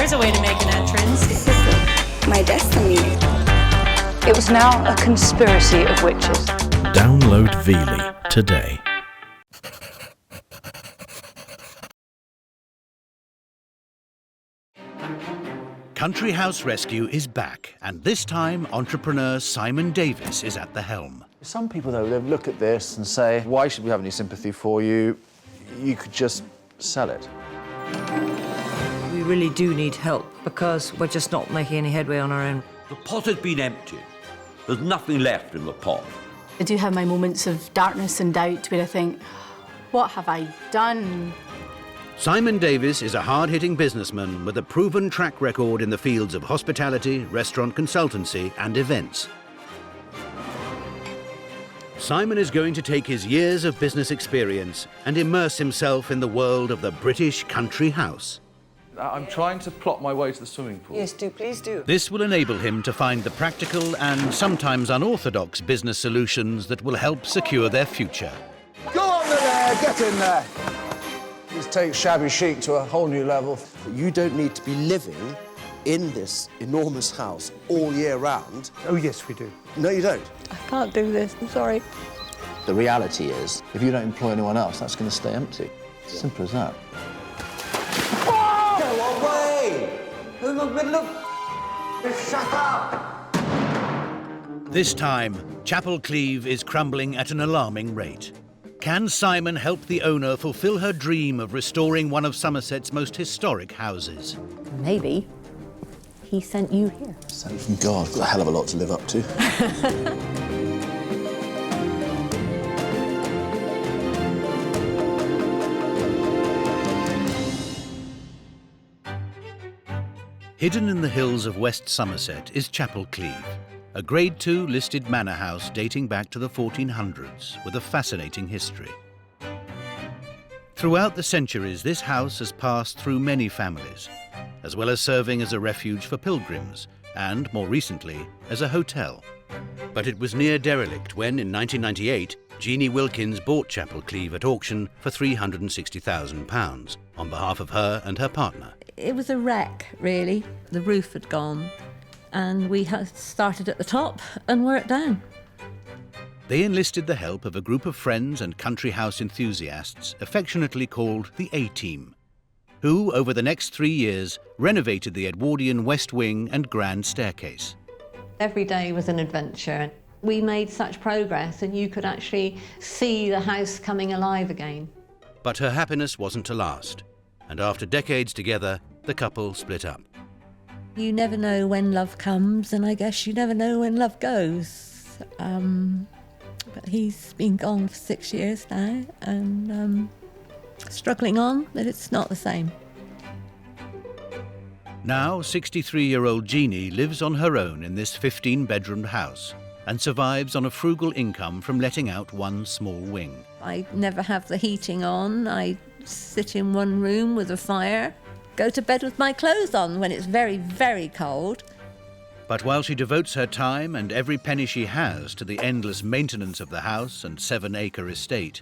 there's a way to make an entrance. This is my destiny. It was now a conspiracy of witches. Download Veely today. Country House Rescue is back, and this time entrepreneur Simon Davis is at the helm. Some people, though, they look at this and say, why should we have any sympathy for you? You could just sell it. We really do need help because we're just not making any headway on our own. The pot has been emptied. There's nothing left in the pot. I do have my moments of darkness and doubt where I think, what have I done? Simon Davis is a hard-hitting businessman with a proven track record in the fields of hospitality, restaurant consultancy and events. Simon is going to take his years of business experience and immerse himself in the world of the British country house. I'm trying to plot my way to the swimming pool. Yes, do, please do. This will enable him to find the practical and sometimes unorthodox business solutions that will help secure their future. Go on there, get in there. Just take shabby chic to a whole new level. You don't need to be living in this enormous house all year round. Oh, yes, we do. No, you don't. I can't do this, I'm sorry. The reality is, if you don't employ anyone else, that's going to stay empty. Simple as that. Go away! Look! Shut up! This time, Chapel Cleeve is crumbling at an alarming rate. Can Simon help the owner fulfill her dream of restoring one of Somerset's most historic houses? Maybe he sent you here. Sent from God. Got a hell of a lot to live up to. Hidden in the hills of West Somerset is Chapel Cleeve, a Grade II listed manor house dating back to the 1400s with a fascinating history. Throughout the centuries, this house has passed through many families, as well as serving as a refuge for pilgrims and, more recently, as a hotel. But it was near derelict when, in 1998, Jeanie Wilkins bought Chapel Cleeve at auction for £360,000 on behalf of her and her partner. It was a wreck, really. The roof had gone, and we had started at the top and worked down. They enlisted the help of a group of friends and country house enthusiasts affectionately called the A-Team, who, over the next 3 years, renovated the Edwardian west wing and grand staircase. Every day was an adventure. We made such progress, and you could actually see the house coming alive again. But her happiness wasn't to last, and after decades together, the couple split up. You never know when love comes, and I guess you never know when love goes. But he's been gone for 6 years now, and struggling on, but it's not the same. Now, 63-year-old Jeanie lives on her own in this 15-bedroom house and survives on a frugal income from letting out one small wing. I never have the heating on. I sit in one room with a fire, go to bed with my clothes on when it's very, very cold. But while she devotes her time and every penny she has to the endless maintenance of the house and 7-acre estate,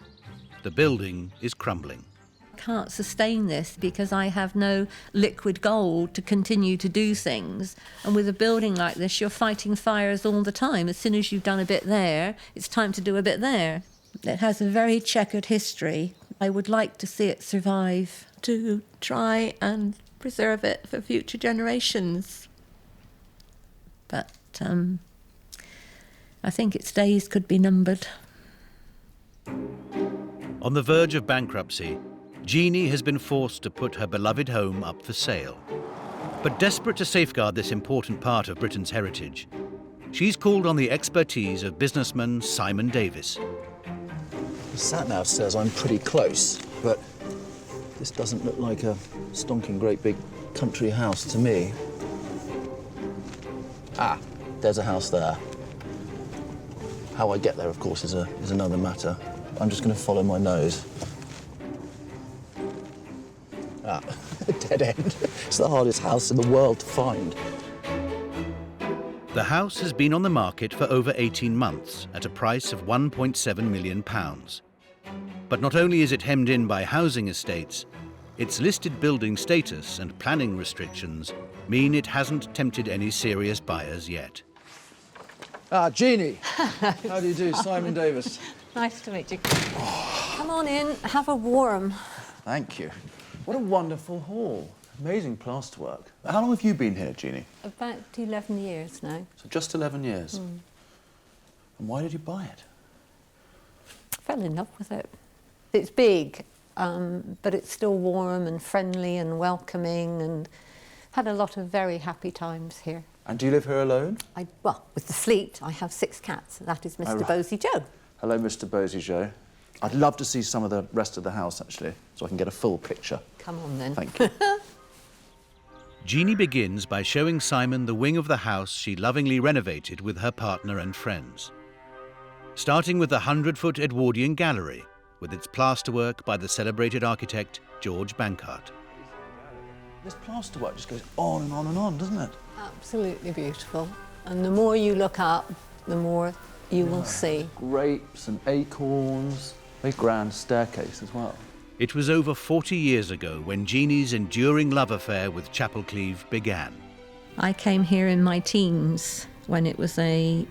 the building is crumbling. I can't sustain this because I have no liquid gold to continue to do things. And with a building like this, you're fighting fires all the time. As soon as you've done a bit there, it's time to do a bit there. It has a very checkered history. I would like to see it survive, to try and preserve it for future generations. But I think its days could be numbered. On the verge of bankruptcy, Jeanie has been forced to put her beloved home up for sale. But desperate to safeguard this important part of Britain's heritage, she's called on the expertise of businessman Simon Davis. The sat-nav says I'm pretty close, but this doesn't look like a stonking great big country house to me. Ah, there's a house there. How I get there, of course, is another matter. I'm just going to follow my nose. Ah, a dead end. It's the hardest house in the world to find. The house has been on the market for over 18 months at a price of £1.7 million. But not only is it hemmed in by housing estates, its listed building status and planning restrictions mean it hasn't tempted any serious buyers yet. Ah, Jeanie. How do you do? Simon Davis. Nice to meet you. Come on in, have a warm. Thank you. What a wonderful hall. Amazing plasterwork. How long have you been here, Jeanie? About 11 years now. So just 11 years. And why did you buy it? I fell in love with it. It's big, but it's still warm and friendly and welcoming, and had a lot of very happy times here. And do you live here alone? Well, with the fleet, I have 6 cats. That is Mr. right. Bosie Joe. Hello, Mr. Bosie Joe. I'd love to see some of the rest of the house, actually, so I can get a full picture. Come on, then. Thank you. Jeanie begins by showing Simon the wing of the house she lovingly renovated with her partner and friends. Starting with the 100-foot Edwardian gallery, with its plasterwork by the celebrated architect George Bankart. This plasterwork just goes on and on and on, doesn't it? Absolutely beautiful. And the more you look up, the more you will see. Grapes and acorns. Very grand staircase as well. It was over 40 years ago when Jeanie's enduring love affair with Chapel Cleeve began. I came here in my teens when it was a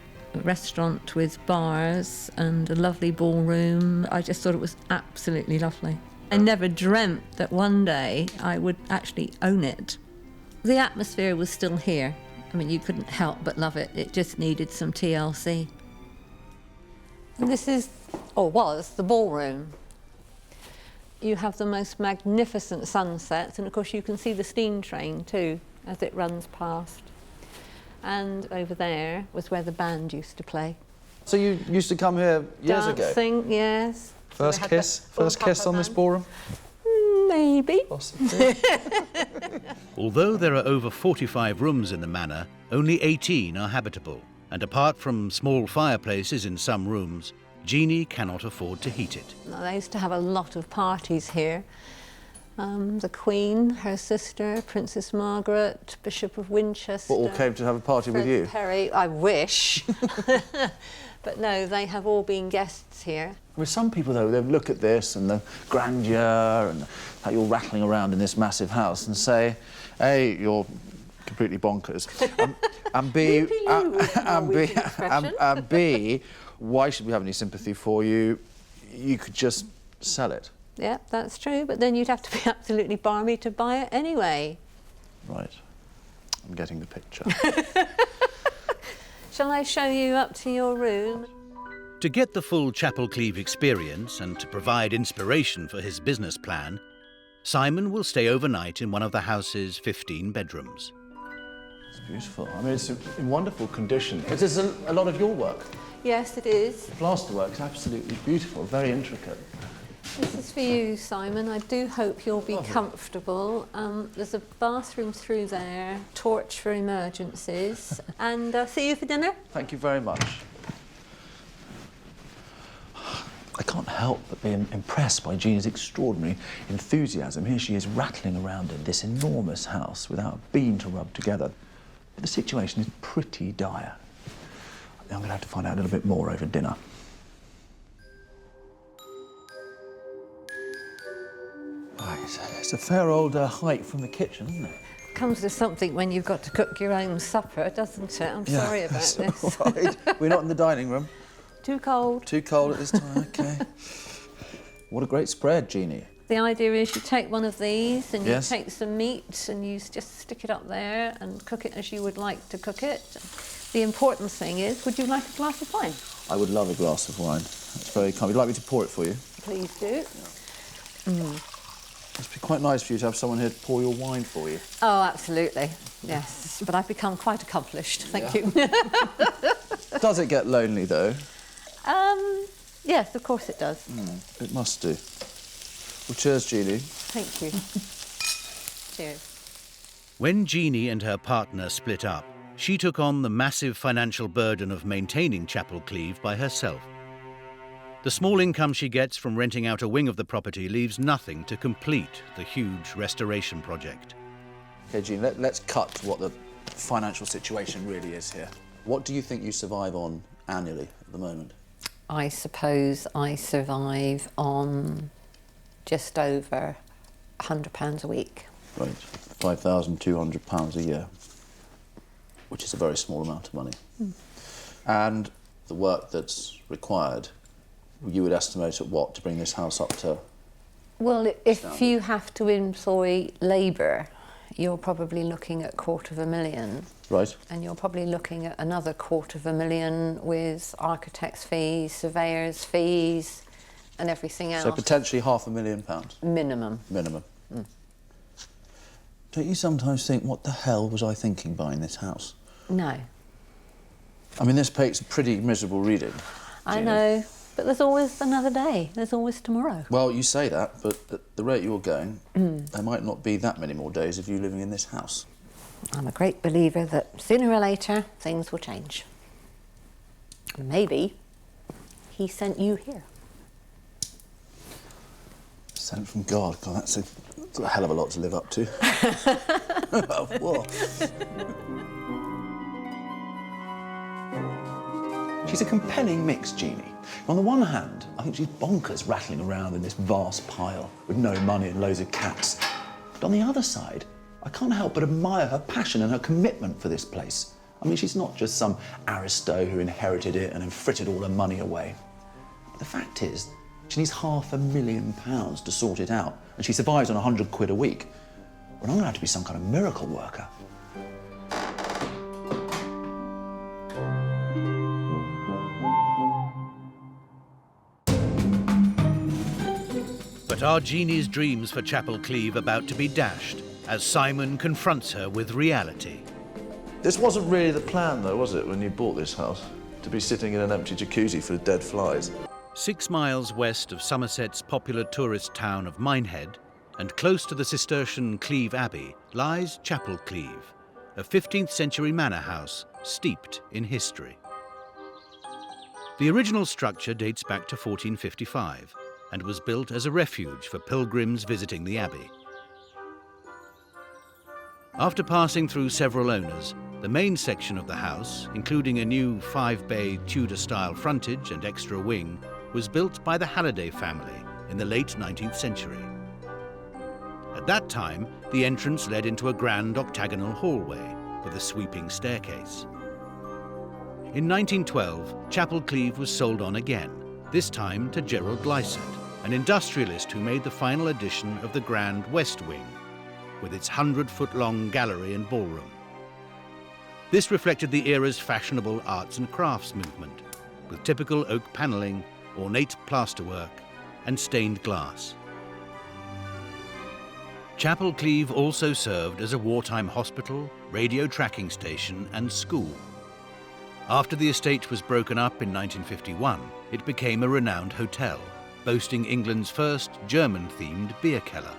restaurant with bars and a lovely ballroom. I just thought it was absolutely lovely. I never dreamt that one day I would actually own it. The atmosphere was still here. I mean, you couldn't help but love it. It just needed some TLC. And this is, or was, the ballroom. You have the most magnificent sunsets, and of course you can see the steam train too as it runs past. And over there was where the band used to play. So you used to come here years ago? Dancing, yes. First kiss on this ballroom? Maybe. Possibly. Although there are over 45 rooms in the manor, only 18 are habitable. And apart from small fireplaces in some rooms, Jeanie cannot afford to heat it. They used to have a lot of parties here. The Queen, her sister, Princess Margaret, Bishop of Winchester. But all came to have a party with you? Perry, I wish. But no, they have all been guests here. With some people, though, they look at this and the grandeur and how you're rattling around in this massive house and say, A, you're completely bonkers, and B, why should we have any sympathy for you? You could just sell it. Yeah, that's true, but then you'd have to be absolutely barmy to buy it anyway. Right. I'm getting the picture. Shall I show you up to your room? To get the full Chapel Cleeve experience and to provide inspiration for his business plan, Simon will stay overnight in one of the house's 15 bedrooms. It's beautiful. I mean, it's in wonderful condition. Is this a lot of your work? Yes, it is. The plasterwork's absolutely beautiful, very intricate. This is for you, Simon. I do hope you'll be comfortable. There's a bathroom through there, torch for emergencies, and see you for dinner. Thank you very much. I can't help but be impressed by Jeanie's extraordinary enthusiasm. Here she is rattling around in this enormous house without a beam to rub together. But the situation is pretty dire. I'm going to have to find out a little bit more over dinner. Right, it's a fair old hike from the kitchen, isn't it? Comes with something when you've got to cook your own supper, doesn't it? I'm sorry about this. All right. We're not in the dining room. Too cold. Too cold at this time, OK. What a great spread, Jeanie. The idea is you take one of these and Yes. you take some meat and you just stick it up there and cook it as you would like to cook it. The important thing is, would you like a glass of wine? I would love a glass of wine. That's very kind. Would you like me to pour it for you? Please do. Must be quite nice for you to have someone here to pour your wine for you. Oh, absolutely. Yes, but I've become quite accomplished. Thank you. Does it get lonely, though? Yes, of course it does. It must do. Well, cheers, Jeanie. Thank you. Cheers. When Jeanie and her partner split up, she took on the massive financial burden of maintaining Chapel Cleeve by herself. The small income she gets from renting out a wing of the property leaves nothing to complete the huge restoration project. OK, Jeanie, let's cut to what the financial situation really is here. What do you think you survive on annually at the moment? I suppose I survive on just over £100 a week. Right, £5,200 a year, which is a very small amount of money. And the work that's required, you would estimate at what to bring this house up to? Well, if you have to employ labour, you're probably looking at £250,000. Right. And you're probably looking at another £250,000 with architects' fees, surveyors' fees, and everything else. So potentially £500,000? Minimum. Minimum. Don't you sometimes think, what the hell was I thinking buying this house? No. I mean, this paint's a pretty miserable reading. I Jeanie. know, but there's always another day. There's always tomorrow. Well, you say that, but at the rate you're going, there might not be that many more days of you living in this house. I'm a great believer that sooner or later things will change. And maybe he sent you here. Sent from God. God, that's a hell of a lot to live up to. What? She's a compelling mix, Jeanie. On the one hand, I think she's bonkers rattling around in this vast pile with no money and loads of cats. But on the other side, I can't help but admire her passion and her commitment for this place. I mean, she's not just some aristo who inherited it and then frittered all her money away. But the fact is, she needs £500,000 to sort it out, and she survives on £100 a week. Well, I'm going to have to be some kind of miracle worker. But are Jeanie's dreams for Chapel Cleeve about to be dashed as Simon confronts her with reality? This wasn't really the plan, though, was it, when you bought this house? To be sitting in an empty jacuzzi full of dead flies? 6 miles west of Somerset's popular tourist town of Minehead, and close to the Cistercian Cleeve Abbey, lies Chapel Cleeve, a 15th century manor house steeped in history. The original structure dates back to 1455 and was built as a refuge for pilgrims visiting the abbey. After passing through several owners, the main section of the house, including a new 5-bay Tudor-style frontage and extra wing, was built by the Halliday family in the late 19th century. At that time, the entrance led into a grand octagonal hallway with a sweeping staircase. In 1912, Chapel Cleeve was sold on again, this time to Gerald Lysett, an industrialist who made the final addition of the grand west wing, with its 100-foot-long gallery and ballroom. This reflected the era's fashionable arts and crafts movement, with typical oak panelling, ornate plasterwork, and stained glass. Chapel Cleeve also served as a wartime hospital, radio tracking station, and school. After the estate was broken up in 1951, it became a renowned hotel, boasting England's first German-themed beer cellar.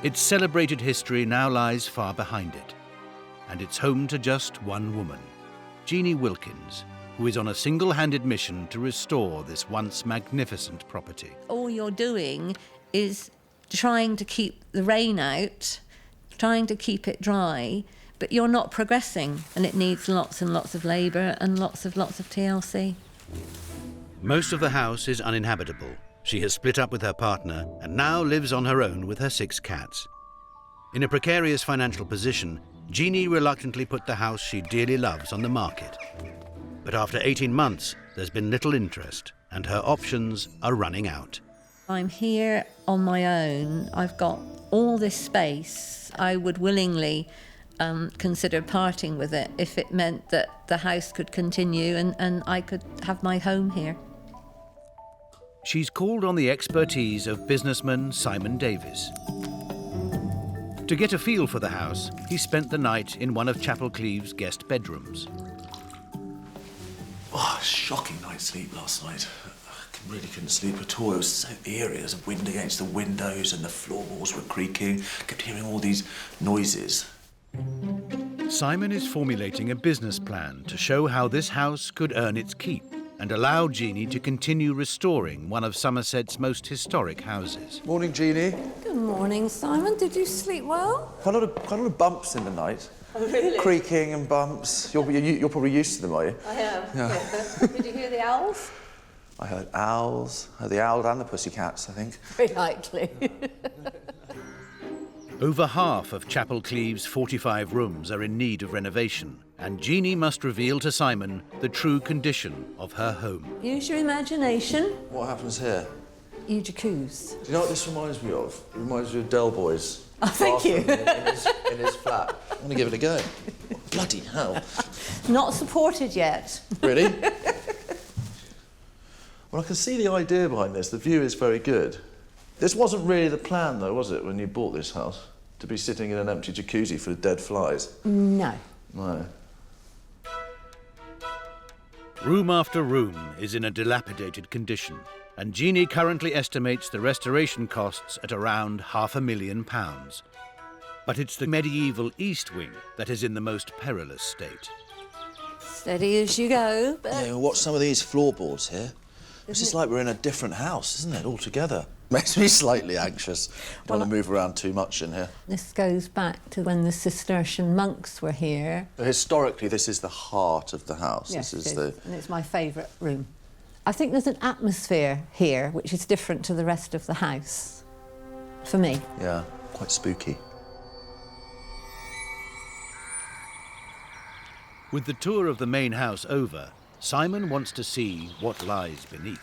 Its celebrated history now lies far behind it, and it's home to just one woman, Jeanie Wilkins, who is on a single-handed mission to restore this once magnificent property. All you're doing is trying to keep the rain out, trying to keep it dry, but you're not progressing, and it needs lots and lots of labour and lots of TLC. Most of the house is uninhabitable. She has split up with her partner and now lives on her own with her 6 cats. In a precarious financial position, Jeanie reluctantly put the house she dearly loves on the market. But after 18 months, there's been little interest, and her options are running out. I'm here on my own. I've got all this space. I would willingly consider parting with it if it meant that the house could continue and I could have my home here. She's called on the expertise of businessman Simon Davis. To get a feel for the house, he spent the night in one of Chapel Cleeve's guest bedrooms. Oh, shocking night's sleep last night. I really couldn't sleep at all. It was so eerie. There was a wind against the windows and the floorboards were creaking. I kept hearing all these noises. Simon is formulating a business plan to show how this house could earn its keep and allow Jeanie to continue restoring one of Somerset's most historic houses. Morning, Jeanie. Good morning, Simon. Did you sleep well? Quite a lot of bumps in the night. Oh, really? Creaking and bumps. You're probably used to them, are you? I am. Yeah. Did you hear the owls? I heard owls. I heard the owl and the pussycats, I think. Very likely. Over half of Chapel Cleeve's 45 rooms are in need of renovation, and Jeanie must reveal to Simon the true condition of her home. Use your imagination. What happens here? You jacuzzi. Do you know what this reminds me of? It reminds me of Del Boy's. Oh, thank you. in his flat. I'm going to give it a go. Bloody hell. Not supported yet. Really? Well, I can see the idea behind this. The view is very good. This wasn't really the plan, though, was it, when you bought this house? To be sitting in an empty jacuzzi full of dead flies? No. No. Room after room is in a dilapidated condition, and Jeanie currently estimates the restoration costs at around £500,000. But it's the medieval East Wing that is in the most perilous state. Steady as you go, but... Yeah, watch some of these floorboards here. It's just like we're in a different house, isn't it, altogether? Makes me slightly anxious. Don't want to move around too much in here. This goes back to when the Cistercian monks were here. Historically, this is the heart of the house. Yes, this is and it's my favourite room. I think there's an atmosphere here which is different to the rest of the house, for me. Yeah, quite spooky. With the tour of the main house over, Simon wants to see what lies beneath.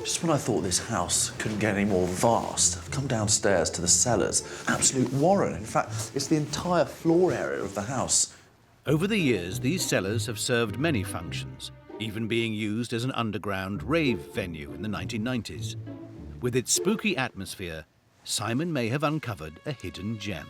Just when I thought this house couldn't get any more vast, I've come downstairs to the cellars. Absolute warren. In fact, it's the entire floor area of the house. Over the years, these cellars have served many functions, even being used as an underground rave venue in the 1990s. With its spooky atmosphere, Simon may have uncovered a hidden gem.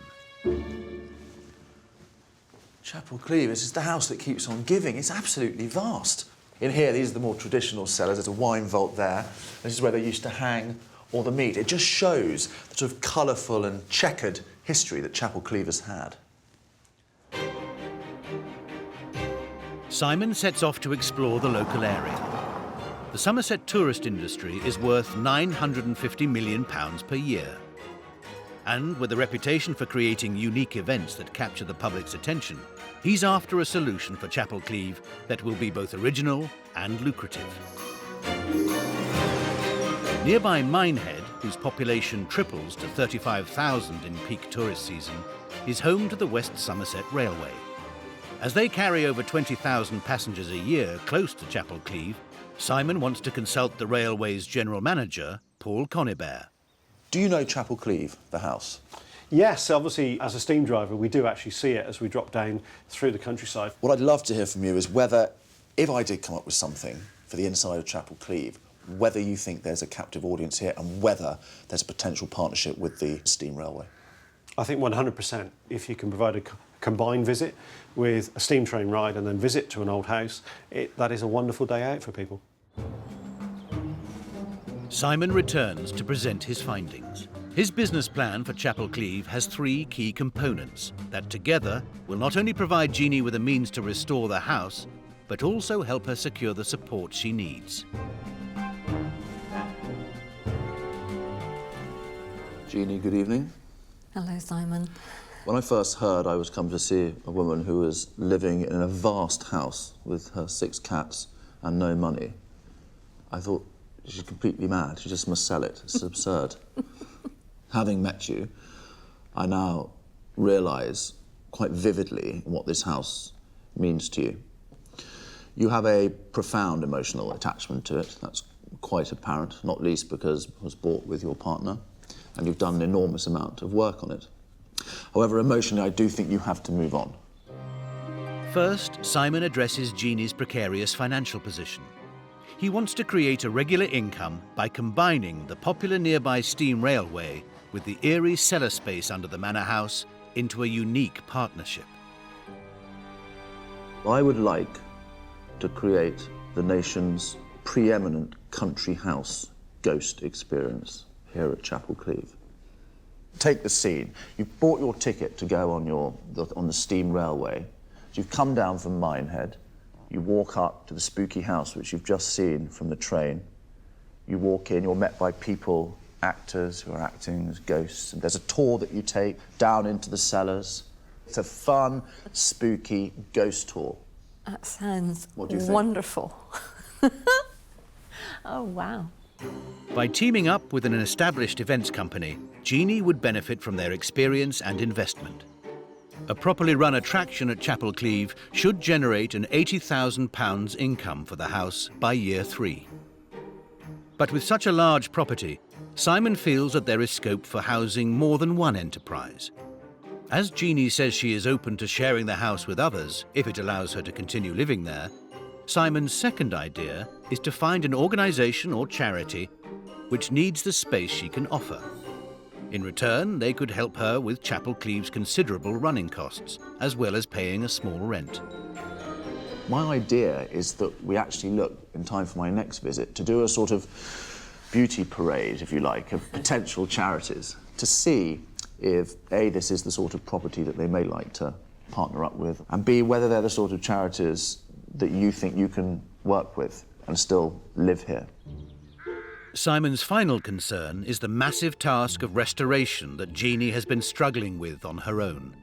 Chapel Cleeve, this is the house that keeps on giving. It's absolutely vast. In here, these are the more traditional cellars. There's a wine vault there. This is where they used to hang all the meat. It just shows the sort of colourful and checkered history that Chapel Cleeve has had. Simon sets off to explore the local area. The Somerset tourist industry is worth £950 million per year. And with a reputation for creating unique events that capture the public's attention, he's after a solution for Chapel Cleeve that will be both original and lucrative. Nearby Minehead, whose population triples to 35,000 in peak tourist season, is home to the West Somerset Railway. As they carry over 20,000 passengers a year close to Chapel Cleeve, Simon wants to consult the railway's general manager, Paul Conibert. Do you know Chapel Cleeve, the house? Yes, obviously, as a steam driver, we do actually see it as we drop down through the countryside. What I'd love to hear from you is whether, if I did come up with something for the inside of Chapel Cleeve, whether you think there's a captive audience here and whether there's a potential partnership with the steam railway. I think 100%. If you can provide a combined visit with a steam train ride and then visit to an old house, that is a wonderful day out for people. Simon returns to present his findings. His business plan for Chapel Cleeve has three key components that together will not only provide Jeanie with a means to restore the house, but also help her secure the support she needs. Jeanie, good evening. Hello, Simon. When I first heard I was come to see a woman who was living in a vast house with her 6 cats and no money, I thought, she's completely mad. She just must sell it. It's absurd. Having met you, I now realise quite vividly what this house means to you. You have a profound emotional attachment to it. That's quite apparent, not least because it was bought with your partner, and you've done an enormous amount of work on it. However, emotionally, I do think you have to move on. First, Simon addresses Jeanie's precarious financial position. He wants to create a regular income by combining the popular nearby steam railway with the eerie cellar space under the manor house into a unique partnership. I would like to create the nation's preeminent country house ghost experience here at Chapel Cleeve. Take the scene. You've bought your ticket to go on the steam railway. You've come down from Minehead. You walk up to the spooky house which you've just seen from the train. You walk in, you're met by people, actors who are acting as ghosts, and there's a tour that you take down into the cellars. It's a fun, spooky ghost tour. That sounds What do you think? wonderful. Oh, wow. By teaming up with an established events company, Jeanie would benefit from their experience and investment. A properly run attraction at Chapel Cleeve should generate an £80,000 income for the house by year 3. But with such a large property, Simon feels that there is scope for housing more than one enterprise. As Jeanie says she is open to sharing the house with others if it allows her to continue living there, Simon's second idea is to find an organisation or charity which needs the space she can offer. In return, they could help her with Chapel Cleeve's considerable running costs, as well as paying a small rent. My idea is that we actually look, in time for my next visit, to do a sort of beauty parade, if you like, of potential charities, to see if, A, this is the sort of property that they may like to partner up with, and B, whether they're the sort of charities that you think you can work with and still live here. Simon's final concern is the massive task of restoration that Jeanie has been struggling with on her own.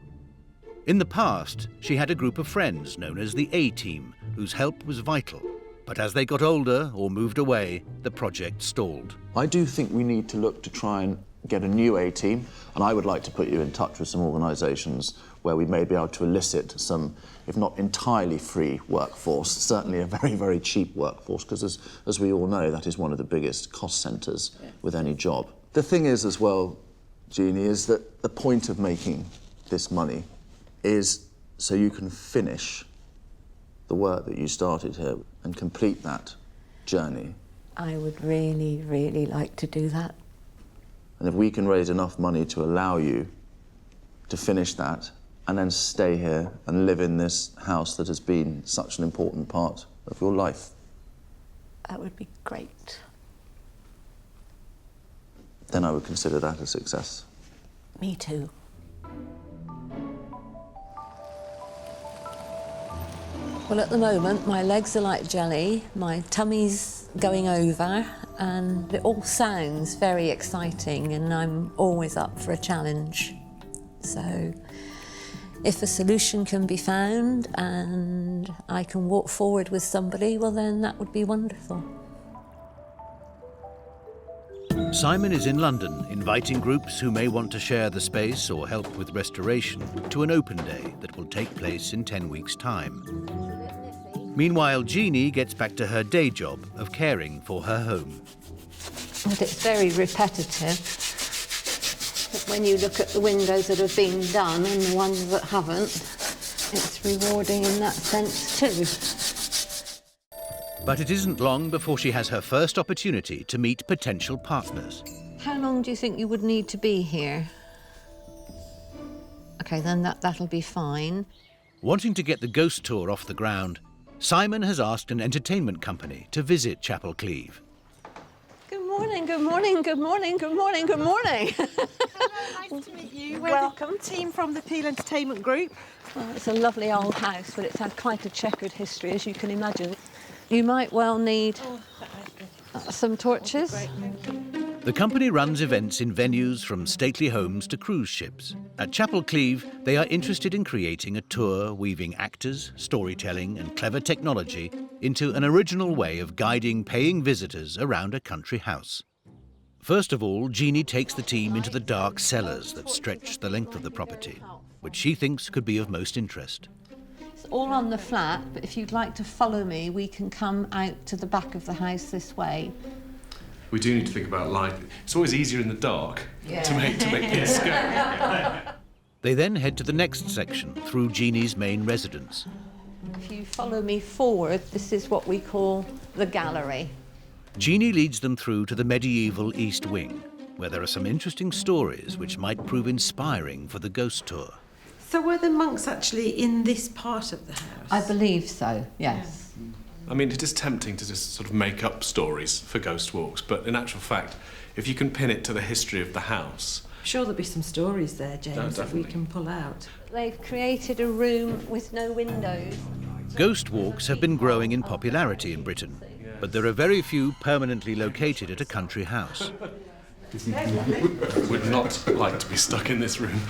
In the past, she had a group of friends known as the A-Team, whose help was vital. But as they got older or moved away, the project stalled. I do think we need to look to try and get a new A-Team, and I would like to put you in touch with some organisations where we may be able to elicit some, if not entirely free workforce, certainly a very, very cheap workforce, because as we all know, that is one of the biggest cost centres with any job. The thing is as well, Jeanie, is that the point of making this money is so you can finish the work that you started here and complete that journey. I would really, really like to do that. And if we can raise enough money to allow you to finish that and then stay here and live in this house that has been such an important part of your life. That would be great. Then I would consider that a success. Me too. Well, at the moment, my legs are like jelly, my tummy's going over, and it all sounds very exciting, and I'm always up for a challenge. So, if a solution can be found and I can walk forward with somebody, well then that would be wonderful. Simon is in London, inviting groups who may want to share the space or help with restoration to an open day that will take place in 10 weeks' time. Meanwhile, Jeanie gets back to her day job of caring for her home. But it's very repetitive. But when you look at the windows that have been done and the ones that haven't, it's rewarding in that sense too. But it isn't long before she has her first opportunity to meet potential partners. How long do you think you would need to be here? OK, then that'll be fine. Wanting to get the ghost tour off the ground, Simon has asked an entertainment company to visit Chapel Cleeve. Good morning, good morning, good morning, good morning, good morning. Hello, nice to meet you. Welcome, team from the Peel Entertainment Group. Well, it's a lovely old house, but it's had quite a checkered history, as you can imagine. You might well need some torches. The company runs events in venues from stately homes to cruise ships. At Chapel Cleeve, they are interested in creating a tour weaving actors, storytelling and clever technology into an original way of guiding paying visitors around a country house. First of all, Jeanie takes the team into the dark cellars that stretch the length of the property, which she thinks could be of most interest. It's all on the flat, but if you'd like to follow me, we can come out to the back of the house this way. We do need to think about light. It's always easier in the dark to make things go. They then head to the next section through Jeanie's main residence. If you follow me forward, this is what we call the gallery. Jeanie leads them through to the medieval East Wing, where there are some interesting stories which might prove inspiring for the ghost tour. So were the monks actually in this part of the house? I believe so, yes. I mean, it is tempting to just sort of make up stories for ghost walks, but in actual fact, if you can pin it to the history of the house... I'm sure there'll be some stories there, James, that we can pull out. They've created a room with no windows. Ghost walks have been growing in popularity in Britain, but there are very few permanently located at a country house. Would not like to be stuck in this room.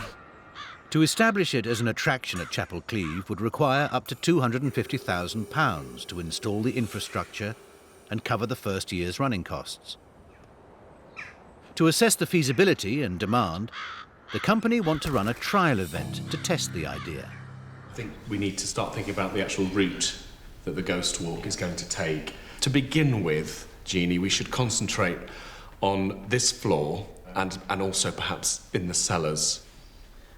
To establish it as an attraction at Chapel Cleeve would require up to £250,000 to install the infrastructure and cover the first year's running costs. To assess the feasibility and demand, the company want to run a trial event to test the idea. I think we need to start thinking about the actual route that the Ghost Walk is going to take. To begin with, Jeanie, we should concentrate on this floor and also perhaps in the cellars.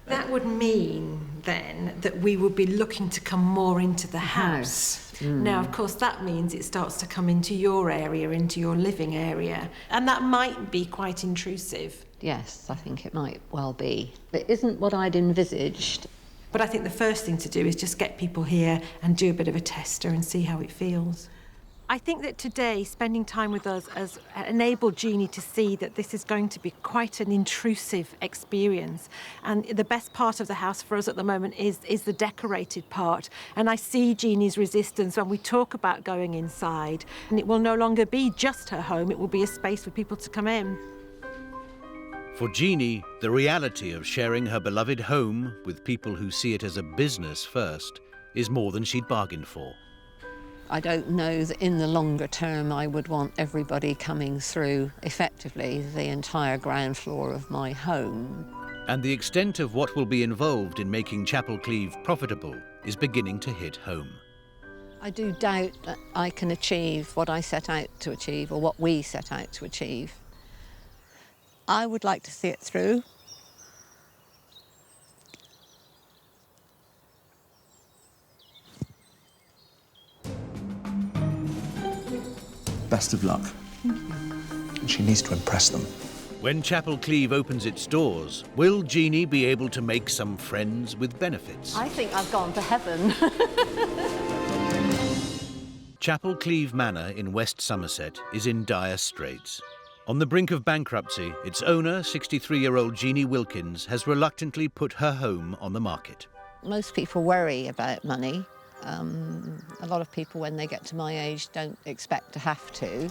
That would mean, then, that we would be looking to come more into the house. Now, of course, that means it starts to come into your area, into your living area, and that might be quite intrusive. Yes, I think it might well be. It isn't what I'd envisaged. But I think the first thing to do is just get people here and do a bit of a tester and see how it feels. I think that today, spending time with us has enabled Jeanie to see that this is going to be quite an intrusive experience. And the best part of the house for us at the moment is the decorated part. And I see Jeanie's resistance when we talk about going inside. And it will no longer be just her home, it will be a space for people to come in. For Jeanie, the reality of sharing her beloved home with people who see it as a business first is more than she'd bargained for. I don't know that in the longer term I would want everybody coming through effectively the entire ground floor of my home. And the extent of what will be involved in making Chapel Cleeve profitable is beginning to hit home. I do doubt that I can achieve what I set out to achieve or what we set out to achieve. I would like to see it through. Best of luck. And she needs to impress them. When Chapel Cleeve opens its doors, will Jeanie be able to make some friends with benefits? I think I've gone to heaven. Chapel Cleeve Manor in West Somerset is in dire straits. On the brink of bankruptcy, its owner, 63-year-old Jeanie Wilkins, has reluctantly put her home on the market. Most people worry about money. A lot of people, when they get to my age, don't expect to have to.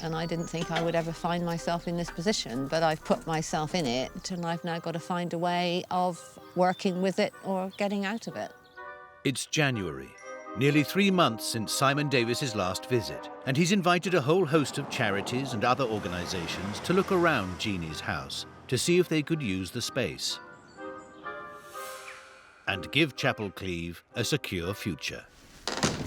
And I didn't think I would ever find myself in this position, but I've put myself in it, and I've now got to find a way of working with it or getting out of it. It's January, nearly 3 months since Simon Davis's last visit, and he's invited a whole host of charities and other organisations to look around Jeanie's house to see if they could use the space and give Chapel Cleeve a secure future.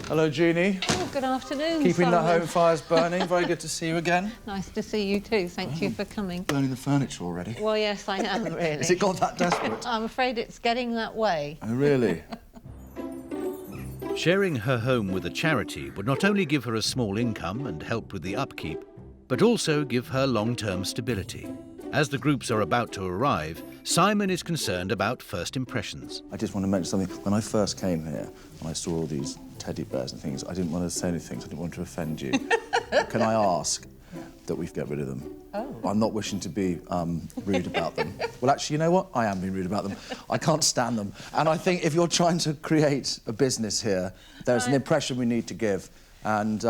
Hello, Jeanie. Oh, good afternoon, Keeping the Simon. home fires burning. Very good to see you again. Nice to see you too. Thank you for coming. Burning the furniture already. Well, yes, I am, really. Has it got that desperate? I'm afraid it's getting that way. Oh, really? Sharing her home with a charity would not only give her a small income and help with the upkeep, but also give her long-term stability. As the groups are about to arrive, Simon is concerned about first impressions. I just want to mention something. When I first came here and I saw all these teddy bears and things, I didn't want to say anything, so I didn't want to offend you. Can I ask that we get rid of them? Oh. I'm not wishing to be rude about them. Well, actually, you know what? I am being rude about them. I can't stand them. And I think if you're trying to create a business here, there's an impression we need to give. And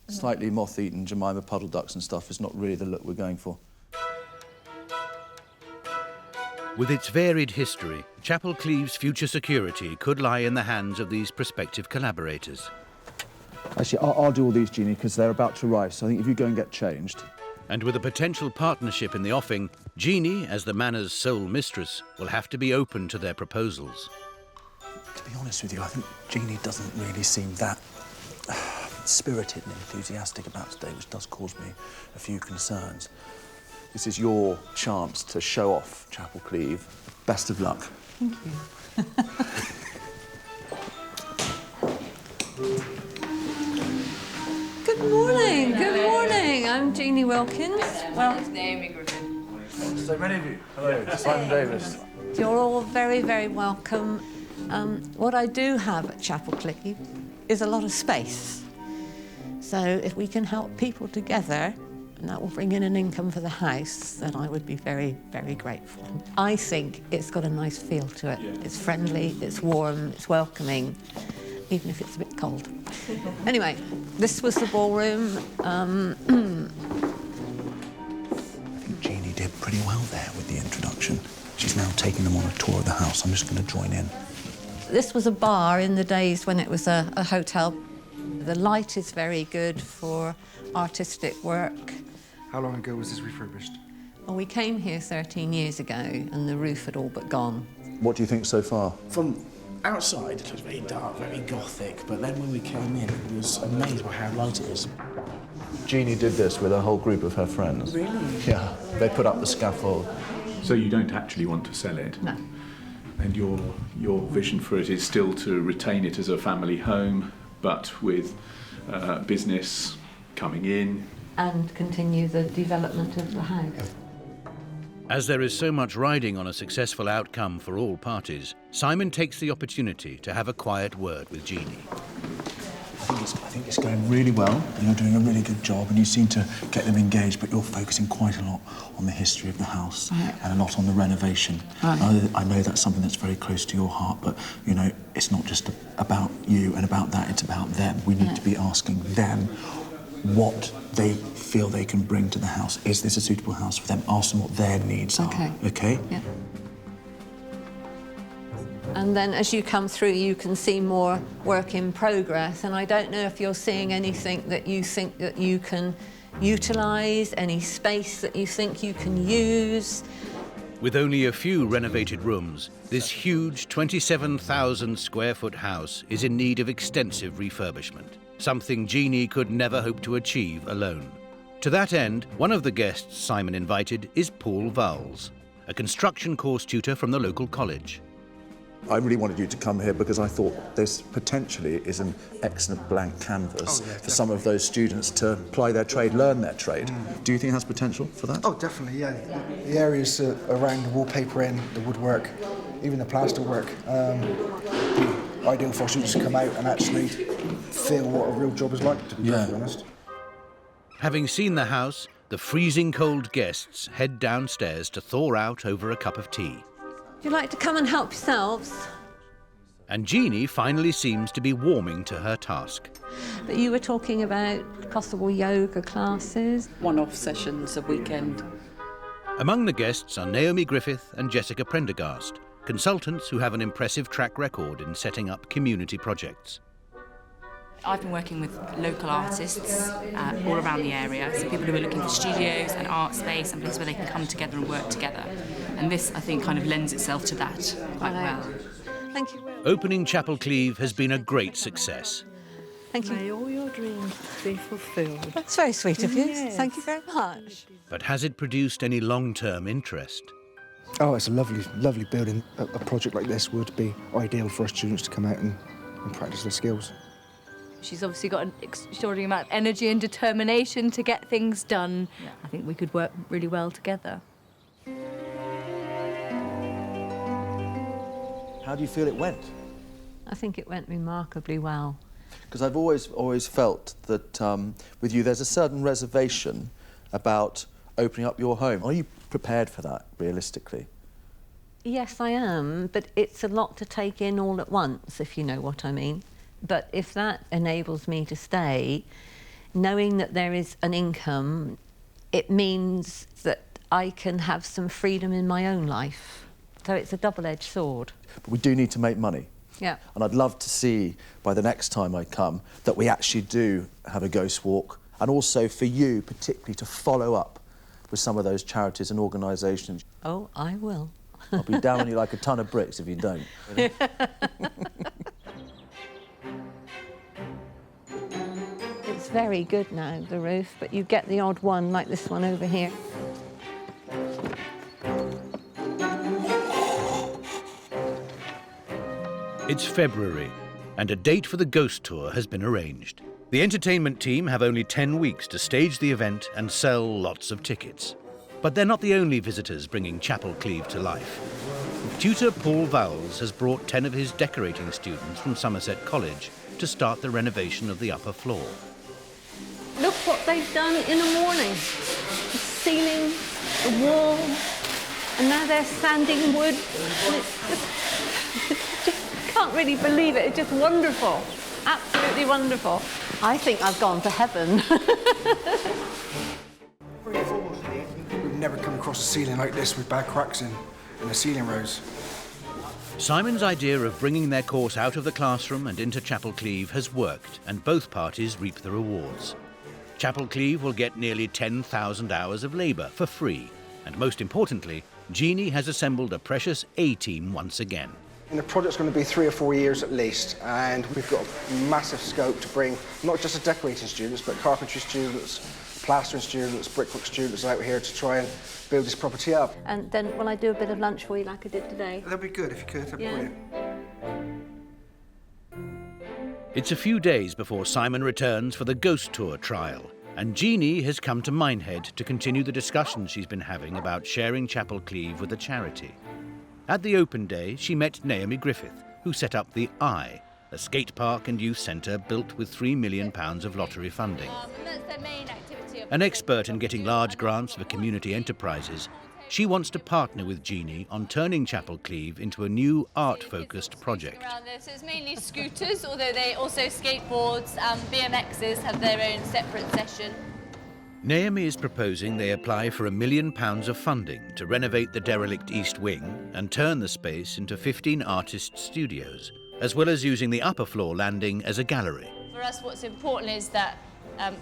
slightly moth-eaten Jemima puddle ducks and stuff is not really the look we're going for. With its varied history, Chapel Cleeve's future security could lie in the hands of these prospective collaborators. Actually, I'll do all these, Jeanie, because they're about to arrive, so I think if you go and get changed. And with a potential partnership in the offing, Jeanie, as the manor's sole mistress, will have to be open to their proposals. To be honest with you, I think Jeanie doesn't really seem that spirited and enthusiastic about today, which does cause me a few concerns. This is your chance to show off Chapel Cleeve. Best of luck. Thank you. Good morning, good morning. I'm Jeanie Wilkins. Well, it's Naomi Griffin. So many of you. Hello, Simon Davis. You're all very, very welcome. What I do have at Chapel Cleeve is a lot of space. So if we can help people together, and that will bring in an income for the house, then I would be very, very grateful. I think it's got a nice feel to it. It's friendly, it's warm, it's welcoming, even if it's a bit cold. Anyway, this was the ballroom. I think Jeanie did pretty well there with the introduction. She's now taking them on a tour of the house. I'm just going to join in. This was a bar in the days when it was a hotel. The light is very good for artistic work. How long ago was this refurbished? Well, we came here 13 years ago and the roof had all but gone. What do you think so far? From outside, it was very dark, very gothic, but then when we came in, I was amazed by how light it is. Jeanie did this with a whole group of her friends. Really? Yeah, they put up the scaffold. So you don't actually want to sell it? No. And your vision for it is still to retain it as a family home, but with business coming in? And continue the development of the house. As there is so much riding on a successful outcome for all parties, Simon takes the opportunity to have a quiet word with Jeanie. I think it's going really well, and you're doing a really good job, and you seem to get them engaged, but you're focusing quite a lot on the history of the house and a lot on the renovation. I know that's something that's very close to your heart, but, you know, it's not just about you and about that, it's about them. We need to be asking them what they feel they can bring to the house. Is this a suitable house for them? Ask them what their needs are, okay? Yeah. And then as you come through, you can see more work in progress. And I don't know if you're seeing anything that you think that you can utilise, any space that you think you can use. With only a few renovated rooms, this huge 27,000 square foot house is in need of extensive refurbishment, something Jeanie could never hope to achieve alone. To that end, one of the guests Simon invited is Paul Vowles, a construction course tutor from the local college. I really wanted you to come here because I thought this potentially is an excellent blank canvas for some of those students to ply their trade, learn their trade. Do you think it has potential for that? Oh, definitely, yeah. The areas around the wallpapering, the woodwork, even the plaster work, be ideal for students to come out and actually feel what a real job is like, to be perfectly honest. Having seen the house, the freezing cold guests head downstairs to thaw out over a cup of tea. Would you like to come and help yourselves? And Jeanie finally seems to be warming to her task. But you were talking about possible yoga classes. One-off sessions a weekend. Among the guests are Naomi Griffith and Jessica Prendergast, consultants who have an impressive track record in setting up community projects. I've been working with local artists all around the area, so people who are looking for studios and art space and places where they can come together and work together. And this, I think, kind of lends itself to that quite well. Thank you. Opening Chapel Cleeve has been a great success. Thank you. May all your dreams be fulfilled. That's very sweet of you. Yes. Thank you very much. But has it produced any long-term interest? Oh, it's a lovely, lovely building. A project like this would be ideal for our students to come out and practice their skills. She's obviously got an extraordinary amount of energy and determination to get things done. Yeah. I think we could work really well together. How do you feel it went? I think it went remarkably well. Because I've always felt that with you there's a certain reservation about opening up your home. Are you prepared for that, realistically? Yes, I am, but it's a lot to take in all at once, if you know what I mean. But if that enables me to stay, knowing that there is an income, it means that I can have some freedom in my own life. So it's a double-edged sword. But we do need to make money. Yeah. And I'd love to see, by the next time I come, that we actually do have a ghost walk, and also for you, particularly, to follow up with some of those charities and organisations. Oh, I will. I'll be down on you like a ton of bricks if you don't. It's very good now, the roof, but you get the odd one, like this one over here. It's February, and a date for the ghost tour has been arranged. The entertainment team have only 10 weeks to stage the event and sell lots of tickets. But they're not the only visitors bringing Chapel Cleeve to life. Tutor Paul Vowles has brought 10 of his decorating students from Somerset College to start the renovation of the upper floor. Look what they've done in the morning. The ceiling, the wall, and now they're sanding wood. And it's just can't really believe it. It's just wonderful. Absolutely wonderful. I think I've gone to heaven. We've never come across a ceiling like this with bad cracks in. and the ceiling rose. Simon's idea of bringing their course out of the classroom and into Chapel Cleeve has worked, and both parties reap the rewards. Chapel Cleeve will get nearly 10,000 hours of labour for free, and most importantly, Jeanie has assembled a precious A-team once again. And the project's going to be 3 or 4 years at least, and we've got a massive scope to bring not just the decorating students, but carpentry students, plastering students, brickwork students out here to try and build this property up. And then will I do a bit of lunch for you like I did today? That'd be good if you could. That'd be brilliant. It's a few days before Simon returns for the ghost tour trial, and Jeanie has come to Minehead to continue the discussions she's been having about sharing Chapel Cleeve with a charity. At the open day, she met Naomi Griffith, who set up the Eye, a skate park and youth centre built with £3 million of lottery funding. An expert in getting large grants for community enterprises, she wants to partner with Jeanie on turning Chapel Cleeve into a new art-focused project. So it's mainly scooters, although they also skateboards and BMXs have their own separate session. Naomi is proposing they apply for £1 million of funding to renovate the derelict East Wing and turn the space into 15 artist studios, as well as using the upper floor landing as a gallery. For us, what's important is that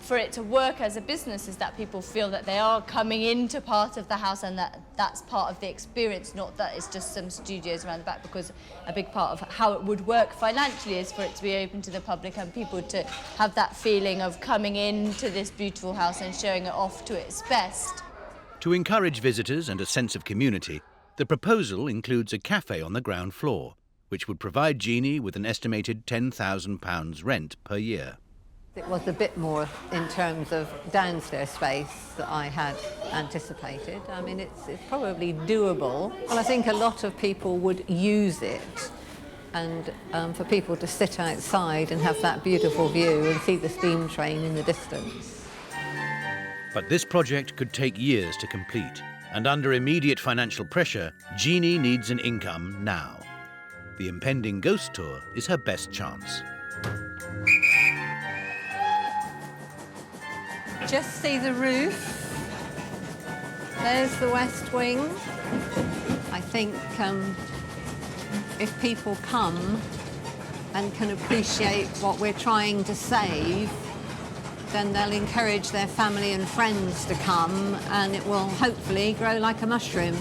for it to work as a business is that people feel that they are coming into part of the house and that that's part of the experience, not that it's just some studios around the back, because a big part of how it would work financially is for it to be open to the public and people to have that feeling of coming into this beautiful house and showing it off to its best. To encourage visitors and a sense of community, the proposal includes a cafe on the ground floor, which would provide Jeanie with an estimated £10,000 rent per year. It was a bit more in terms of downstairs space that I had anticipated. I mean, it's probably doable. Well, I think a lot of people would use it, and for people to sit outside and have that beautiful view and see the steam train in the distance. But this project could take years to complete, and under immediate financial pressure, Jeanie needs an income now. The impending ghost tour is her best chance. Just see the roof. There's the West Wing. I think if people come and can appreciate what we're trying to save, then they'll encourage their family and friends to come, and it will hopefully grow like a mushroom.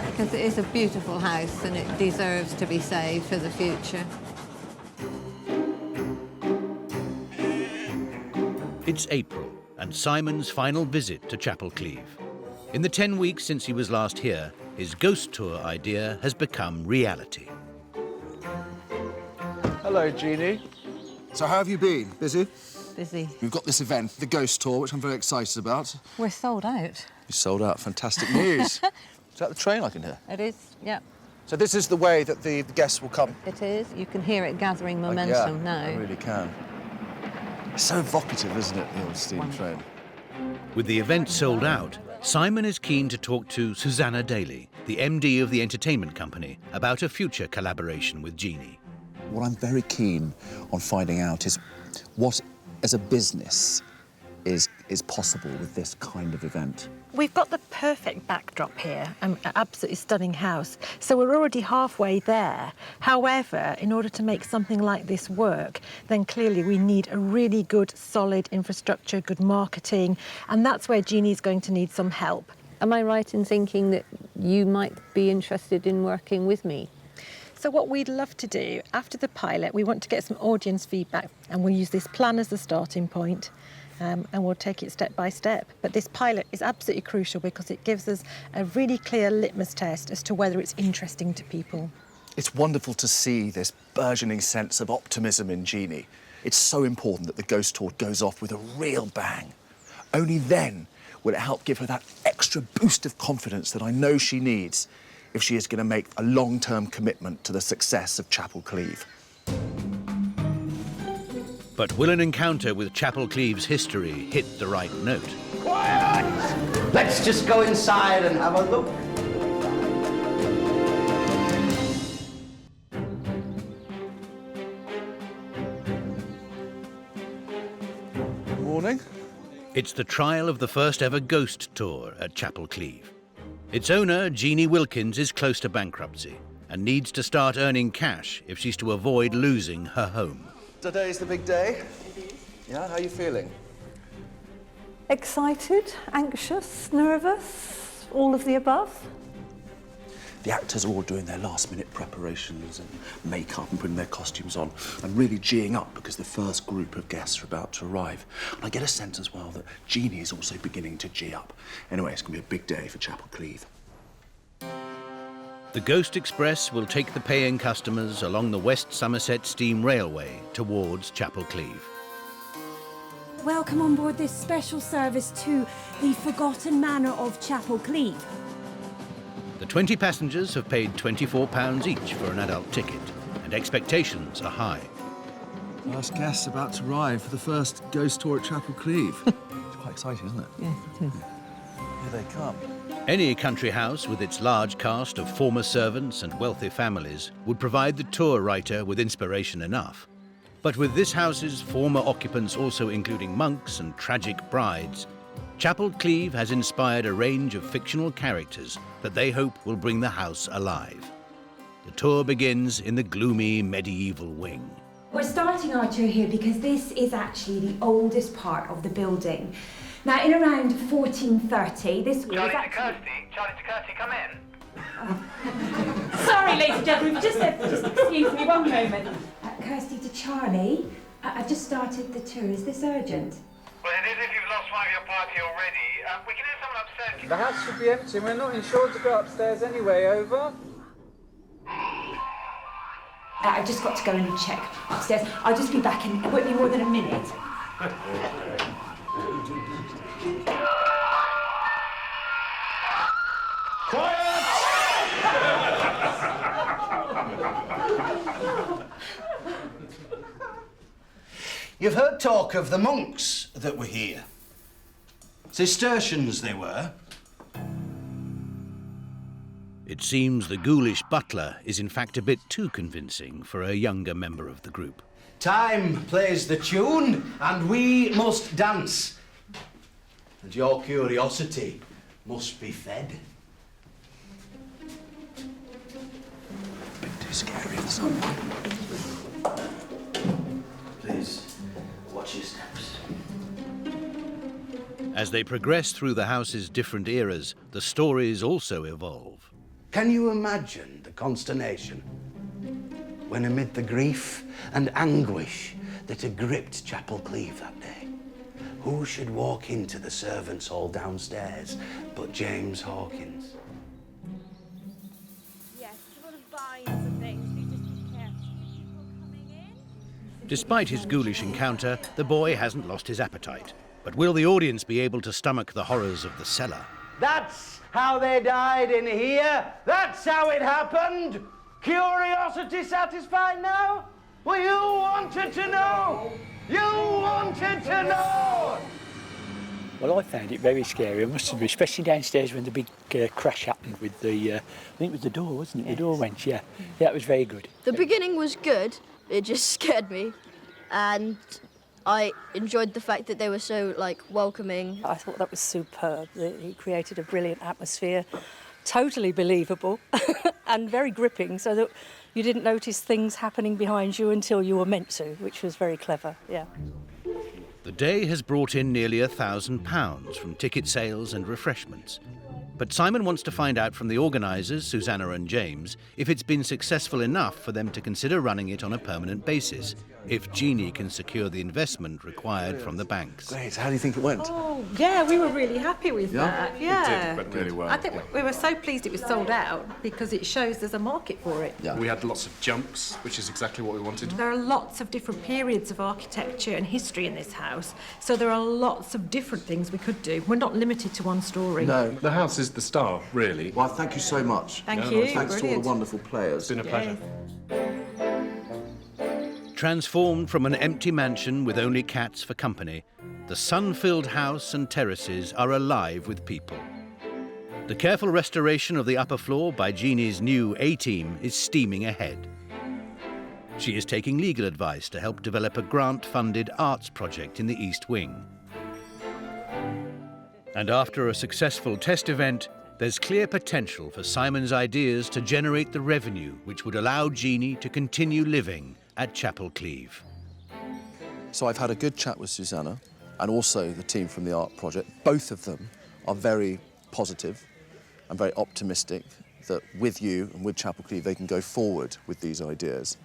Because it is a beautiful house and it deserves to be saved for the future. It's April, and Simon's final visit to Chapel Cleeve. In the 10 weeks since he was last here, his ghost tour idea has become reality. Hello, Jeanie. So how have you been? Busy? Busy. We've got this event, the ghost tour, which I'm very excited about. We're sold out. You sold out. Fantastic news. Is that the train I can hear? It is, yeah. So this is the way that the guests will come? It is. You can hear it gathering momentum now. I really can. It's so evocative, isn't it, the old steam train? With the event sold out, Simon is keen to talk to Susanna Daly, the MD of the entertainment company, about a future collaboration with Jeanie. What I'm very keen on finding out is what, as a business, is possible with this kind of event. We've got the perfect backdrop here, an absolutely stunning house, so we're already halfway there. However, in order to make something like this work, then clearly we need a really good, solid infrastructure, good marketing, and that's where Jeanie's going to need some help. Am I right in thinking that you might be interested in working with me? So what we'd love to do, after the pilot, we want to get some audience feedback, and we'll use this plan as the starting point. And we'll take it step by step. But this pilot is absolutely crucial because it gives us a really clear litmus test as to whether it's interesting to people. It's wonderful to see this burgeoning sense of optimism in Jeanie. It's so important that the ghost tour goes off with a real bang. Only then will it help give her that extra boost of confidence that I know she needs if she is going to make a long-term commitment to the success of Chapel Cleeve. But will an encounter with Chapel Cleeve's history hit the right note? Quiet! Let's just go inside and have a look. Morning. It's the trial of the first ever ghost tour at Chapel Cleeve. Its owner, Jeanie Wilkins, is close to bankruptcy and needs to start earning cash if she's to avoid losing her home. Today's the big day. Yeah, how are you feeling? Excited, anxious, nervous, all of the above. The actors are all doing their last-minute preparations and makeup and putting their costumes on and really geeing up because the first group of guests are about to arrive. And I get a sense as well that Jeanie is also beginning to gee up. Anyway, it's going to be a big day for Chapel Cleeve. The Ghost Express will take the paying customers along the West Somerset Steam Railway towards Chapel Cleeve. Welcome on board this special service to the forgotten manor of Chapel Cleeve. The 20 passengers have paid £24 each for an adult ticket, and expectations are high. Last guests about to arrive for the first ghost tour at Chapel Cleeve. It's quite exciting, isn't it? Yes, it is. Here they come. Any country house with its large cast of former servants and wealthy families would provide the tour writer with inspiration enough. But with this house's former occupants also including monks and tragic brides, Chapel Cleeve has inspired a range of fictional characters that they hope will bring the house alive. The tour begins in the gloomy medieval wing. We're starting our tour here because this is actually the oldest part of the building. Now, in around 1430, this was Charlie to Kirsty, come in. Sorry, ladies and gentlemen, just excuse me one moment. Kirsty to Charlie, I've just started the tour. Is this urgent? Well, it is if you've lost one of your party already. We can have someone upstairs. The house should be empty. We're not insured to go upstairs anyway, over. I've just got to go and check upstairs. I'll just be back in, it won't be more than a minute. You've heard talk of the monks that were here. Cistercians they were. It seems the ghoulish butler is in fact a bit too convincing for a younger member of the group. Time plays the tune, and we must dance. And your curiosity must be fed. A bit too scary for someone. Please, watch your steps. As they progress through the house's different eras, the stories also evolve. Can you imagine the consternation when, amid the grief and anguish that had gripped Chapel Cleeve that day, who should walk into the servants' hall downstairs but James Hawkins? Yes, a lot of vines and things. We just be careful. People coming in. Despite his ghoulish encounter, the boy hasn't lost his appetite. But will the audience be able to stomach the horrors of the cellar? That's how they died in here. That's how it happened. Curiosity satisfied now? Well, you wanted to know. You wanted to know. Well, I found it very scary, I must admit, especially downstairs when the big crash happened with the, I think it was the door, wasn't it? Yes. The door went, yeah. Yeah, it was very good. The beginning was good. It just scared me. And I enjoyed the fact that they were so, welcoming. I thought that was superb. He created a brilliant atmosphere, totally believable and very gripping, so that you didn't notice things happening behind you until you were meant to, which was very clever, yeah. The day has brought in nearly £1,000 from ticket sales and refreshments. But Simon wants to find out from the organisers, Susanna and James, if it's been successful enough for them to consider running it on a permanent basis, if Jeanie can secure the investment required from the banks. Great. How do you think it went? Oh, yeah, we were really happy with that. Yeah. It did, but really well. I think we were so pleased it was sold out because it shows there's a market for it. Yeah. We had lots of jumps, which is exactly what we wanted. There are lots of different periods of architecture and history in this house, so there are lots of different things we could do. We're not limited to one story. No. The house is the star, really. Well, thank you so much. Thank you. Thanks to all the wonderful players. It's been a pleasure. Transformed from an empty mansion with only cats for company, the sun-filled house and terraces are alive with people. The careful restoration of the upper floor by Jeanie's new A-team is steaming ahead. She is taking legal advice to help develop a grant-funded arts project in the East Wing. And after a successful test event, There's clear potential for Simon's ideas to generate the revenue which would allow Jeanie to continue living at Chapel Cleeve. So I've had a good chat with Susanna and also the team from the art project. Both of them are very positive and very optimistic that with you and with Chapel Cleeve they can go forward with these ideas.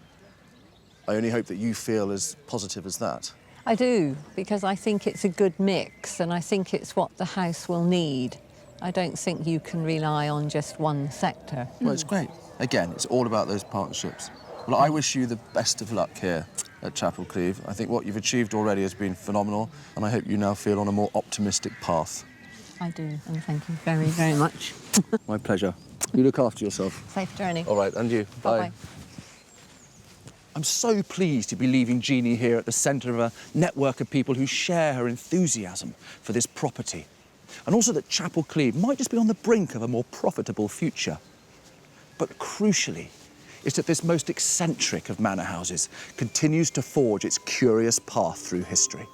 I only hope that you feel as positive as that. I do, because I think it's a good mix and I think it's what the house will need. I don't think you can rely on just one sector. Well, it's great. Again, it's all about those partnerships. Well, I wish you the best of luck here at Chapel Cleeve. I think what you've achieved already has been phenomenal, and I hope you now feel on a more optimistic path. I do, and thank you very, very much. My pleasure. You look after yourself. Safe journey. All right, and you. Bye-bye. I'm so pleased to be leaving Jeanie here at the centre of a network of people who share her enthusiasm for this property. And also that Chapel Cleeve might just be on the brink of a more profitable future. But crucially, is that this most eccentric of manor houses continues to forge its curious path through history.